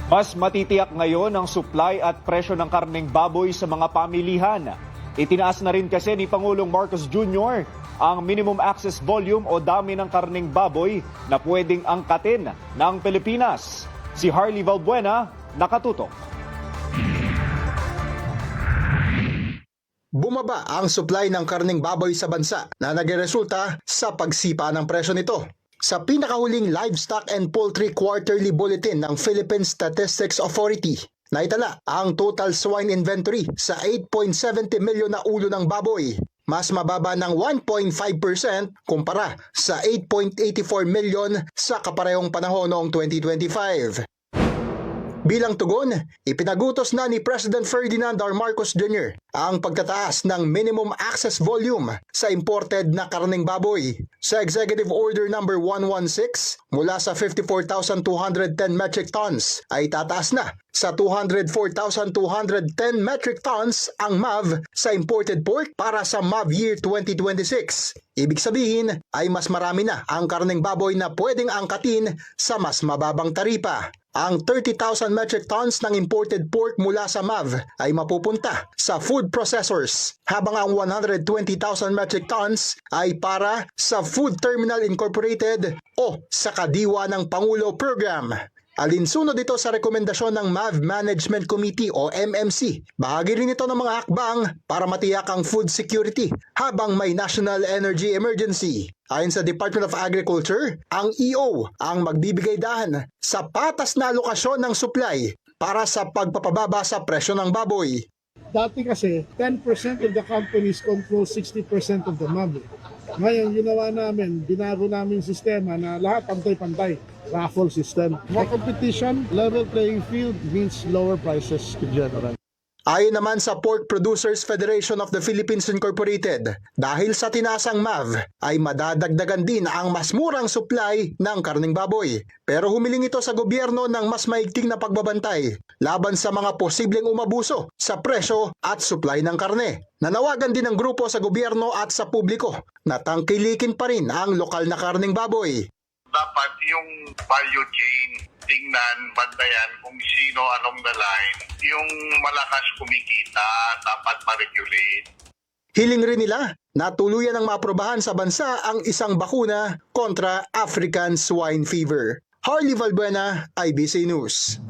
Mas matitiyak ngayon ang supply at presyo ng karneng baboy sa mga pamilihan. Itinaas na rin kasi ni Pangulong Marcos Jr. ang minimum access volume o dami ng karneng baboy na pwedeng angkatin ng Pilipinas. Si Harley Valbuena, nakatutok. Bumaba ang supply ng karneng baboy sa bansa na nagresulta sa pagsipa ng presyo nito. Sa pinakahuling Livestock and Poultry Quarterly Bulletin ng Philippine Statistics Authority, naitala ang total swine inventory sa 8.70 milyon na ulo ng baboy, mas mababa ng 1.5% kumpara sa 8.84 milyon sa kaparehong panahon noong 2025. Bilang tugon, ipinagutos na ni President Ferdinand R. Marcos Jr. ang pagtataas ng minimum access volume sa imported na karneng baboy. Sa Executive Order No. 116, mula sa 54,210 metric tons ay tataas na sa 204,210 metric tons ang MAV sa imported pork para sa MAV Year 2026. Ibig sabihin ay mas marami na ang karneng baboy na pwedeng angkatin sa mas mababang taripa. Ang 30,000 metric tons ng imported pork mula sa MAV ay mapupunta sa food processors, habang ang 120,000 metric tons ay para sa Food Terminal Incorporated o sa Kadiwa ng Pangulo Program. Alinsunod ito sa rekomendasyon ng MAV Management Committee o MMC. Bahagi rin ito ng mga hakbang para matiyak ang food security habang may national energy emergency. Ayon sa Department of Agriculture, ang EO ang magbibigay daan sa patas na alokasyon ng supply para sa pagpapababa sa presyo ng baboy. Dati kasi, 10% of the companies control 60% of the MAB. Ngayon, ginawa namin, binago namin sistema na lahat pantay-pantay. Raffle system. More competition, level playing field means lower prices in general. Ayon naman sa Pork Producers Federation of the Philippines Incorporated, dahil sa tinasang MAV ay madadagdagan din ang mas murang supply ng karneng baboy. Pero humiling ito sa gobyerno ng mas maigting na pagbabantay laban sa mga posibleng umabuso sa presyo at supply ng karne. Nanawagan din ng grupo sa gobyerno at sa publiko na tangkilikin pa rin ang lokal na karneng baboy. Dapat yung value chain, tingnan, bantayan kung sino along the line. Yung malakas kumikita, dapat ma-regulate. Hiling rin nila na tuluyan ang maaprobahan sa bansa ang isang bakuna kontra African Swine Fever. Harley Valbuena, IBC News.